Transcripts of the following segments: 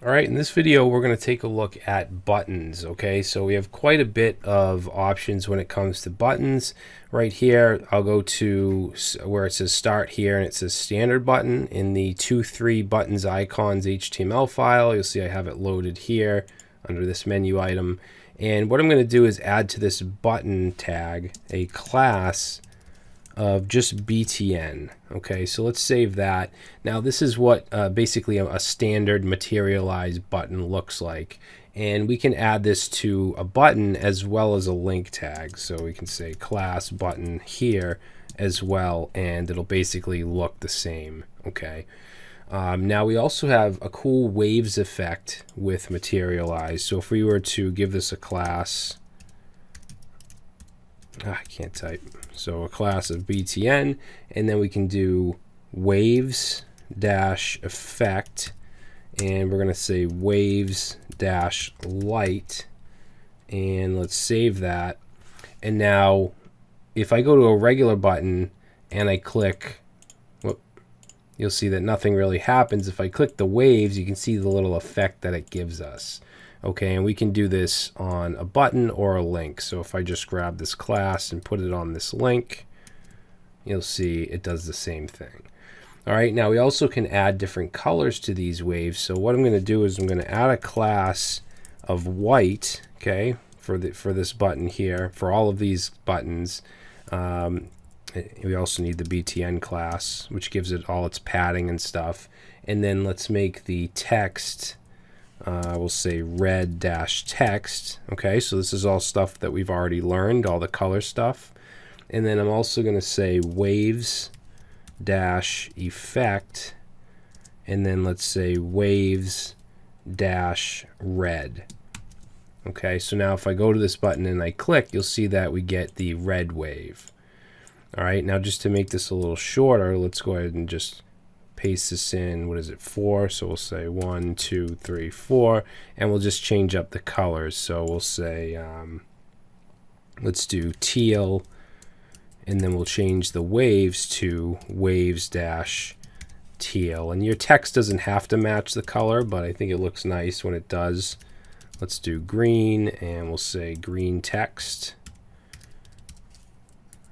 All right, in this video, we're going to take a look at buttons, okay? So we have quite a bit of options when it comes to buttons. Right here, I'll go to where it says start here, and it says standard button. In the 2-3 buttons icons HTML file, you'll see I have it loaded here under this menu item. And what I'm going to do is add to this button tag a class of just BTN. Okay, so let's save that. Now this is what basically a standard Materialize button looks like. And we can add this to a button as well as a link tag. So we can say class button here as well, and it'll basically look the same. Okay. Now we also have a cool waves effect with Materialize. So if we were to give this a class, I can't type. So a class of BTN, and then we can do waves dash effect, and we're going to say waves dash light, and let's save that. And now if I go to a regular button and I click, whoop, you'll see that nothing really happens. If I click the waves, you can see the little effect that it gives us. Okay, and we can do this on a button or a link. So if I just grab this class and put it on this link, you'll see it does the same thing. All right, now we also can add different colors to these waves. So what I'm going to do is I'm going to add a class of white, okay, for this button here, for all of these buttons. We also need the BTN class, which gives it all its padding and stuff. And then let's make the text, we'll say red dash text. Okay, so this is all stuff that we've already learned, all the color stuff. And then I'm also going to say waves dash effect, and then let's say waves dash red. Okay, so now if I go to this button and I click, you'll see that we get the red wave. All right, now just to make this a little shorter, let's go ahead and just paste this in. What is it, 4? So we'll say 1, 2, 3, 4, and we'll just change up the colors. So we'll say let's do teal, and then we'll change the waves to waves dash teal. And your text doesn't have to match the color, but I think it looks nice when it does. Let's do green, and we'll say green text.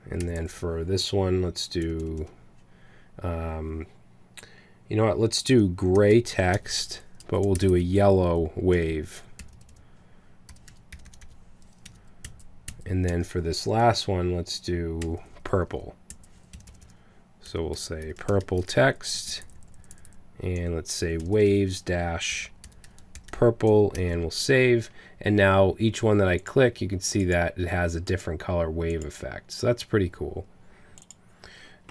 And then for this one, let's do you know what, let's do gray text, but we'll do a yellow wave. And then for this last one, let's do purple. So we'll say purple text, and let's say waves dash purple, and we'll save. And now each one that I click, you can see that it has a different color wave effect. So that's pretty cool.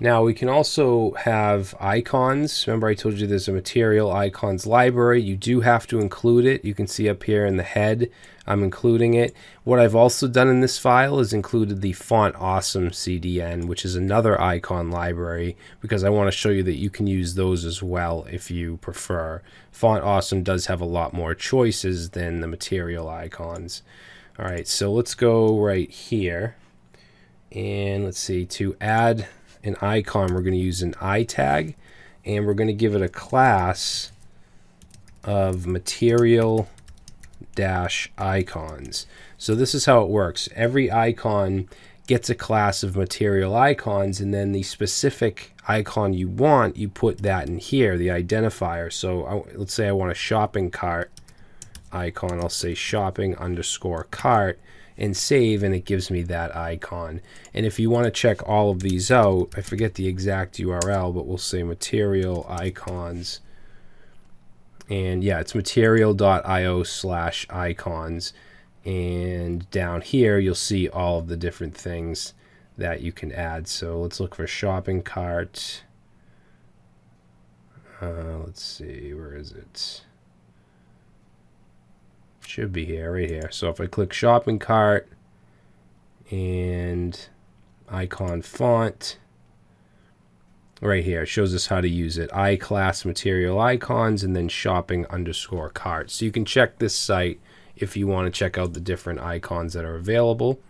Now we can also have icons. Remember I told you there's a material icons library. You do have to include it. You can see up here in the head, I'm including it. What I've also done in this file is included the Font Awesome CDN, which is another icon library, because I want to show you that you can use those as well if you prefer. Font Awesome does have a lot more choices than the material icons. All right, so let's go right here, and let's see, to add an icon, we're going to use an I tag, and we're going to give it a class of material dash icons. So this is how it works. Every icon gets a class of material icons, and then the specific icon you want, you put that in here, the identifier. So let's say I want a shopping cart icon. I'll say shopping underscore cart, and save, and it gives me that icon. And if you want to check all of these out, I forget the exact URL, but we'll say material icons, and yeah, it's material.io/icons, and down here you'll see all of the different things that you can add. So let's look for shopping cart. Let's see, where is it? Should be here, right here. So if I click shopping cart and icon font, right here, it shows us how to use it. I class material icons, and then shopping underscore cart. So you can check this site if you want to check out the different icons that are available.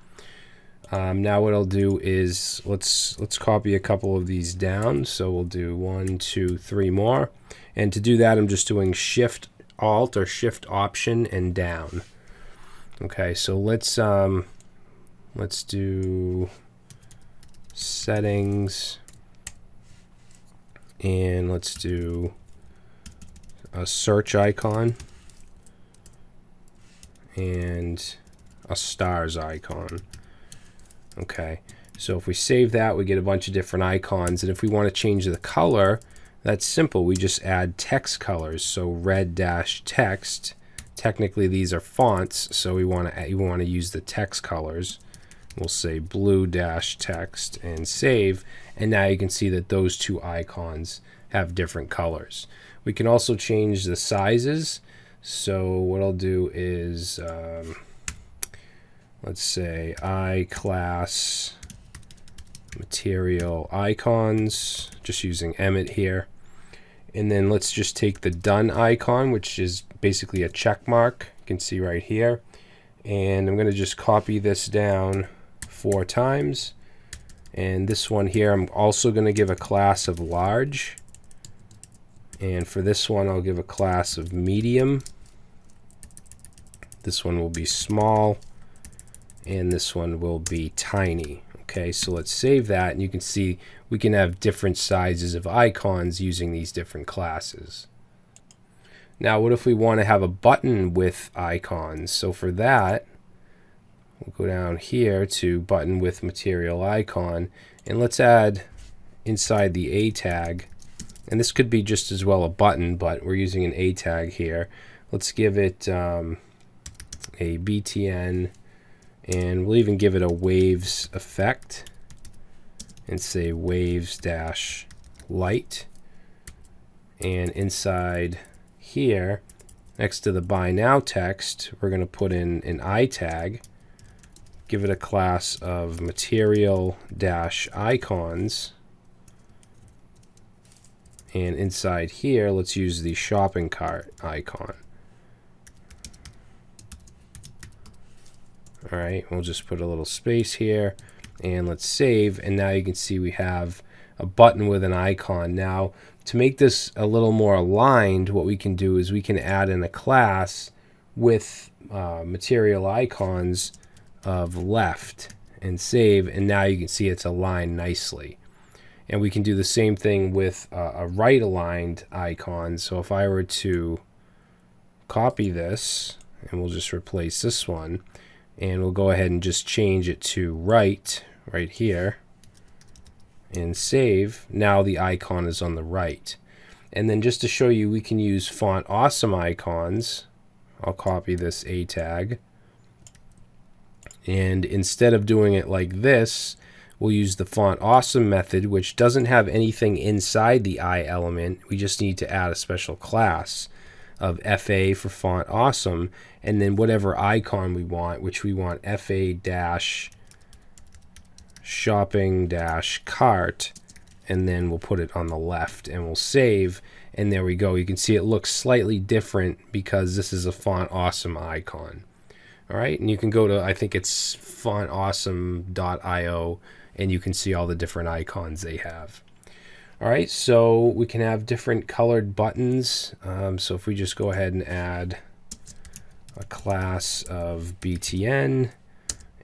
Now what I'll do is let's copy a couple of these down. So we'll do 1, 2, 3 more. And to do that, I'm just doing Shift Alt or Shift Option and down. Okay, so let's do settings, and let's do a search icon and a stars icon. Okay, so if we save that, we get a bunch of different icons, and if we want to change the color, that's simple. We just add text colors. So red dash text. Technically these are fonts, so we want to use the text colors. We'll say blue dash text and save, and now you can see that those two icons have different colors. We can also change the sizes. So what I'll do is let's say iClass material icons, just using Emmet here. And then let's just take the done icon, which is basically a check mark. You can see right here. And I'm going to just copy this down 4 times. And this one here, I'm also going to give a class of large. And for this one, I'll give a class of medium. This one will be small. And this one will be tiny. Okay, so let's save that, and you can see we can have different sizes of icons using these different classes. Now, what if we want to have a button with icons? So for that, we'll go down here to button with material icon, and let's add inside the A tag, and this could be just as well a button, but we're using an A tag here. Let's give it a BTN, and we'll even give it a waves effect and say waves dash light. And inside here, next to the buy now text, we're going to put in an I tag, give it a class of material dash icons. And inside here, let's use the shopping cart icon. All right, we'll just put a little space here, and let's save. And now you can see we have a button with an icon. Now, to make this a little more aligned, what we can do is we can add in a class with material icons of left and save. And now you can see it's aligned nicely. And we can do the same thing with a right aligned icon. So if I were to copy this, and we'll just replace this one, and we'll go ahead and just change it to right here and save. Now the icon is on the right. And then just to show you, we can use font awesome icons. I'll copy this A tag, and instead of doing it like this, we'll use the font awesome method, which doesn't have anything inside the I element. We just need to add a special class of FA for font awesome, and then whatever icon we want, which we want FA dash shopping dash cart, and then we'll put it on the left, and we'll save, and there we go. You can see it looks slightly different because this is a font awesome icon. All right, and you can go to, I think it's fontawesome.io, and you can see all the different icons they have. All right, so we can have different colored buttons. So if we just go ahead and add a class of BTN,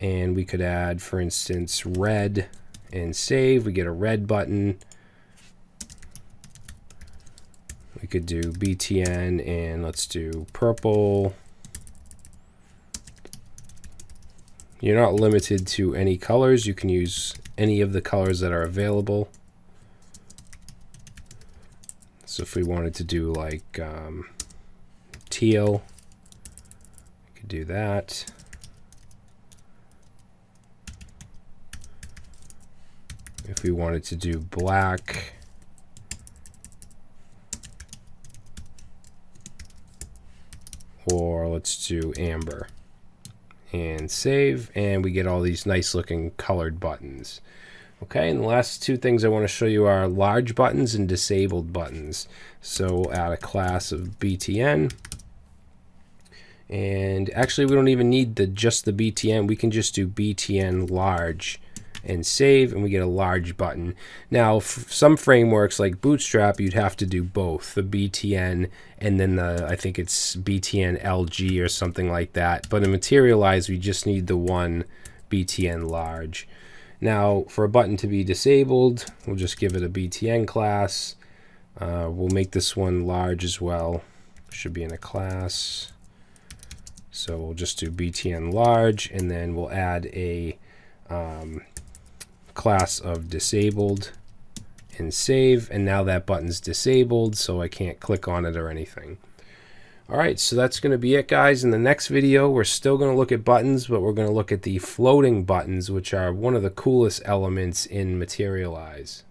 and we could add, for instance, red and save, we get a red button. We could do BTN, and let's do purple. You're not limited to any colors. You can use any of the colors that are available. So if we wanted to do like teal, we could do that. If we wanted to do black, or let's do amber, and save, and we get all these nice looking colored buttons. Okay, and the last two things I want to show you are large buttons and disabled buttons. So we'll add a class of BTN. And actually we don't even need just the BTN. We can just do BTN large and save, and we get a large button. Now, some frameworks like Bootstrap, you'd have to do both, the BTN and then I think it's BTN LG or something like that. But in Materialize, we just need the one BTN large. Now, for a button to be disabled, we'll just give it a BTN class. We'll make this one large as well. Should be in a class. So we'll just do BTN large, and then we'll add a class of disabled and save. And now that button's disabled, so I can't click on it or anything. All right, so that's going to be it, guys. In the next video, we're still going to look at buttons, but we're going to look at the floating buttons, which are one of the coolest elements in Materialize.